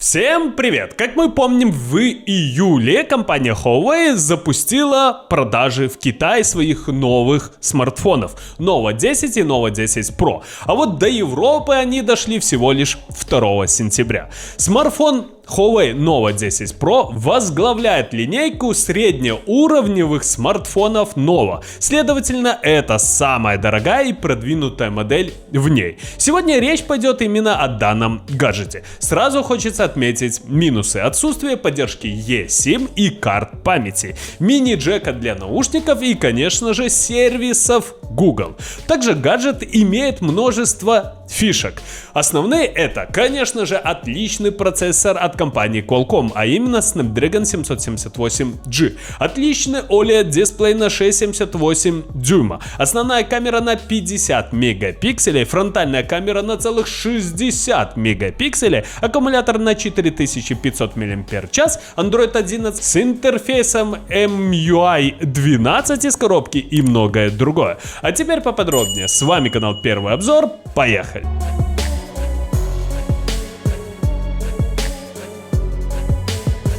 Всем привет! Как мы помним, в июле компания Huawei запустила продажи в Китае своих новых смартфонов Nova 10 и Nova 10 Pro. А вот до Европы они дошли всего лишь 2 сентября. Смартфон Huawei Nova 10 Pro возглавляет линейку среднеуровневых смартфонов Nova. Следовательно, это самая дорогая и продвинутая модель в ней. Сегодня речь пойдет именно о данном гаджете. Сразу хочется отметить минусы: отсутствие поддержки eSIM и карт памяти, мини-джека для наушников и, конечно же, сервисов Google. Также гаджет имеет множество фишек. Основные это, конечно же, отличный процессор от компании Qualcomm, а именно Snapdragon 778G. Отличный OLED дисплей на 6,78 дюйма. Основная камера на 50 мегапикселей, фронтальная камера на целых 60 мегапикселей, аккумулятор на 4500 мАч, Android 11 с интерфейсом MIUI 12 из коробки и многое другое. А теперь поподробнее. С вами канал Первый Обзор. Поехали!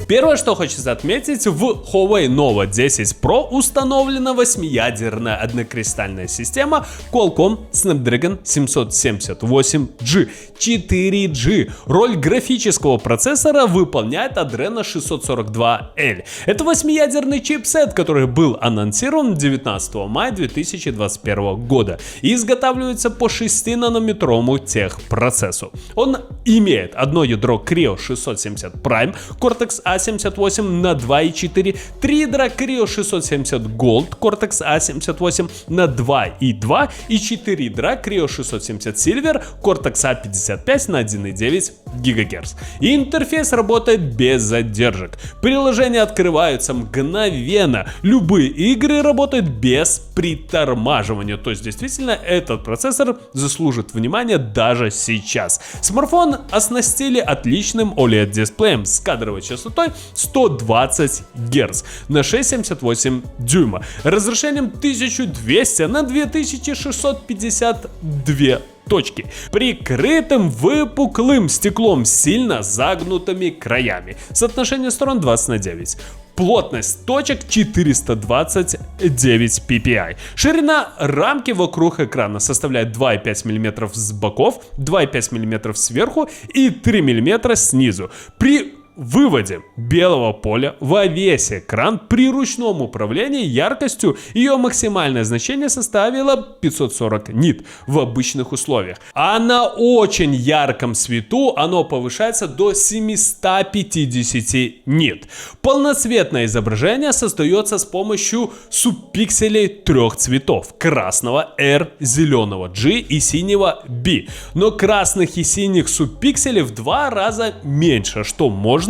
Первое, что хочется отметить, в Huawei Nova 10 Pro установлена 8-ядерная однокристальная система Qualcomm Snapdragon 778G 4G. Роль графического процессора выполняет Adreno 642L. Это 8-ядерный чипсет, который был анонсирован 19 мая 2021 года и изготавливается по 6-нанометровому техпроцессу. Он имеет одно ядро Creo 670 Prime, Cortex A78 на 2.4, 3 ядра Creo 670 Gold, Cortex A78 на 2.2 и 4 ядра Creo 670 Silver, Cortex A55 на 1.9 ГГц. И интерфейс работает без задержек. Приложения открываются мгновенно. Любые игры работают без притормаживания. То есть действительно этот процессор заслужит внимания даже сейчас. Смартфон оснастили отличным OLED дисплеем с кадровой частотой 120 Гц на 6,78 дюйма, разрешением 1200 на 2652 точки, прикрытым выпуклым стеклом с сильно загнутыми краями. Соотношение сторон 20:9. Плотность точек 429 ppi. Ширина рамки вокруг экрана составляет 2,5 мм с боков, 2,5 мм сверху и 3 мм снизу. При выводе белого поля во весь экран при ручном управлении яркостью ее максимальное значение составило 540 нит в обычных условиях, а на очень ярком свету оно повышается до 750 нит. Полноцветное изображение создается с помощью субпикселей трех цветов: красного R, зеленого G и синего B. Но красных и синих субпикселей в 2 раза меньше, что можно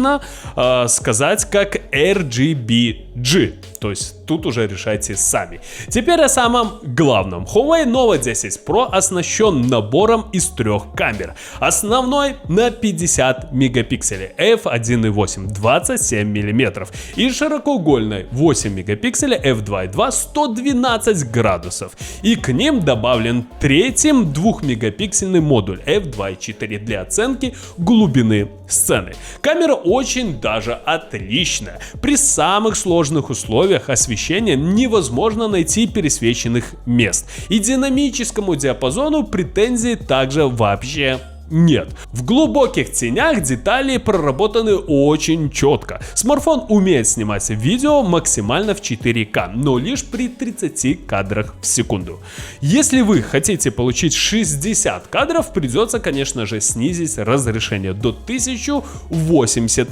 сказать как RGBG. То есть тут уже решайте сами. Теперь о самом главном. Huawei Nova 10 Pro оснащен набором из 3 камер. Основной на 50 мегапикселей f1.8 27 мм и широкоугольной 8 мегапикселей f2.2 112 градусов. И к ним добавлен третьим 2-мегапиксельный модуль f2.4 для оценки глубины сцены. Камера очень даже отличная. При самых сложных условиях освещения невозможно найти пересвеченных мест. И динамическому диапазону претензий также вообще нет. В глубоких тенях детали проработаны очень четко. Смартфон умеет снимать видео максимально в 4К, но лишь при 30 кадрах в секунду. Если вы хотите получить 60 кадров, придется, конечно же, снизить разрешение до 1080p.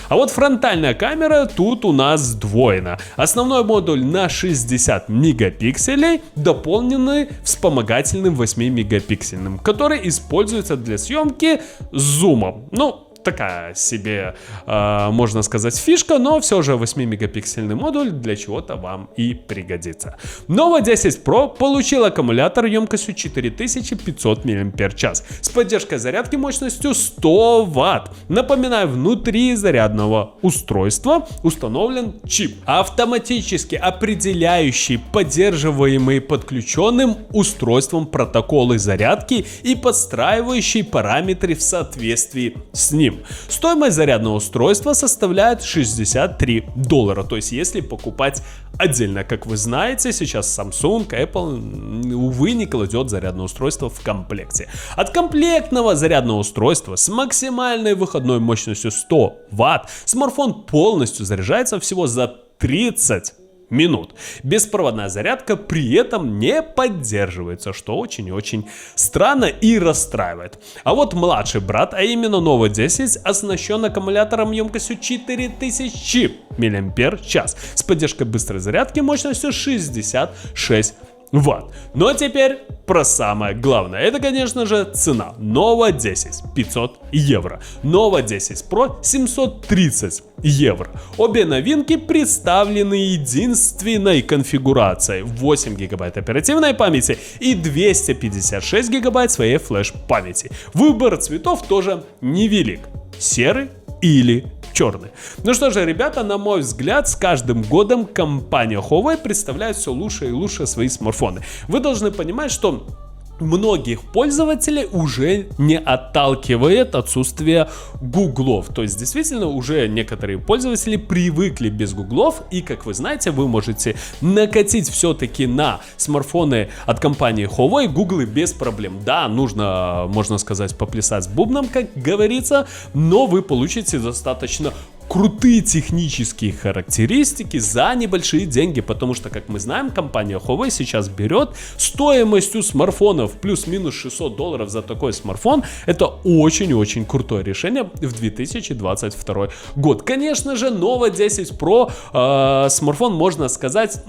А вот фронтальная камера тут у нас сдвоена. Основной модуль на 60 мегапикселей, дополненный вспомогательным 8-мегапиксельным, который используется для съемки с зумом. Ну, такая себе, можно сказать, фишка, но все же 8-мегапиксельный модуль для чего-то вам и пригодится. Nova 10 Pro получил аккумулятор емкостью 4500 мАч с поддержкой зарядки мощностью 100 Вт. Напоминаю, внутри зарядного устройства установлен чип, автоматически определяющий поддерживаемые подключенным устройством протоколы зарядки и подстраивающий параметры в соответствии с ним. Стоимость зарядного устройства составляет $63. То есть если покупать отдельно, как вы знаете, сейчас Samsung, Apple, увы, не кладет зарядное устройство в комплекте. От комплектного зарядного устройства с максимальной выходной мощностью 100 Вт смартфон полностью заряжается всего за 30 минут. Беспроводная зарядка при этом не поддерживается, что очень и очень странно и расстраивает. А вот младший брат, а именно Nova 10, оснащен аккумулятором емкостью 4000 мАч с поддержкой быстрой зарядки мощностью 66 Вт. Ну а теперь про самое главное. Это, конечно же, цена. Nova 10 500 евро. Nova 10 Pro 730 евро. Обе новинки представлены единственной конфигурацией: 8 гигабайт оперативной памяти и 256 гигабайт своей флеш-памяти. Выбор цветов тоже невелик: серый или черный. Ну что же, ребята, на мой взгляд, с каждым годом компания Huawei представляет все лучше и лучше свои смартфоны. Вы должны понимать, что многих пользователей уже не отталкивает отсутствие гуглов. То есть, действительно, уже некоторые пользователи привыкли без гуглов. И, как вы знаете, вы можете накатить все-таки на смартфоны от компании Huawei гуглы без проблем. Да, нужно, можно сказать, поплясать с бубном, как говорится, но вы получите достаточно крутые технические характеристики за небольшие деньги, потому что, как мы знаем, компания Huawei сейчас берет стоимостью смартфонов плюс-минус $600 за такой смартфон. Это очень-очень крутое решение в 2022 год. Конечно же, Nova 10 Pro смартфон, можно сказать,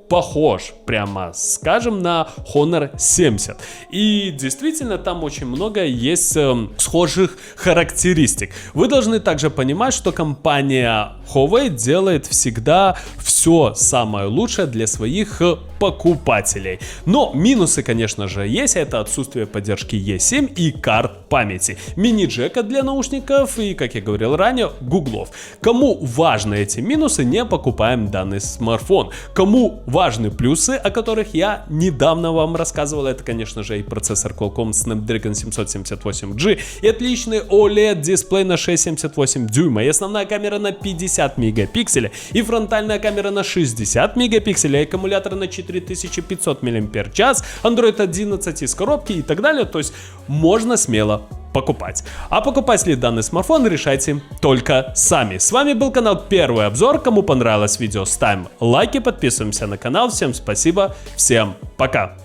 похож, прямо скажем, на Honor 70. И действительно, там очень много есть схожих характеристик. Вы должны также понимать, что компания Huawei делает всегда все самое лучшее для своих покупателей. Но минусы, конечно же, есть. Это отсутствие поддержки E7 и карт памяти, мини-джека для наушников и, как я говорил ранее, гуглов. Кому важны эти минусы, не покупаем данный смартфон. Кому важны плюсы, о которых я недавно вам рассказывал, это, конечно же, и процессор Qualcomm Snapdragon 778G, и отличный OLED-дисплей на 6,78 дюйма, и основная камера на 50 мегапикселей, и фронтальная камера на 60 мегапикселей, и аккумулятор на 4500 мАч, Android 11 из коробки и так далее. То есть можно смело покупать. А покупать ли данный смартфон, решайте только сами. С вами был канал Первый Обзор. Кому понравилось видео, ставим лайки, подписываемся на канал. Всем спасибо, всем пока.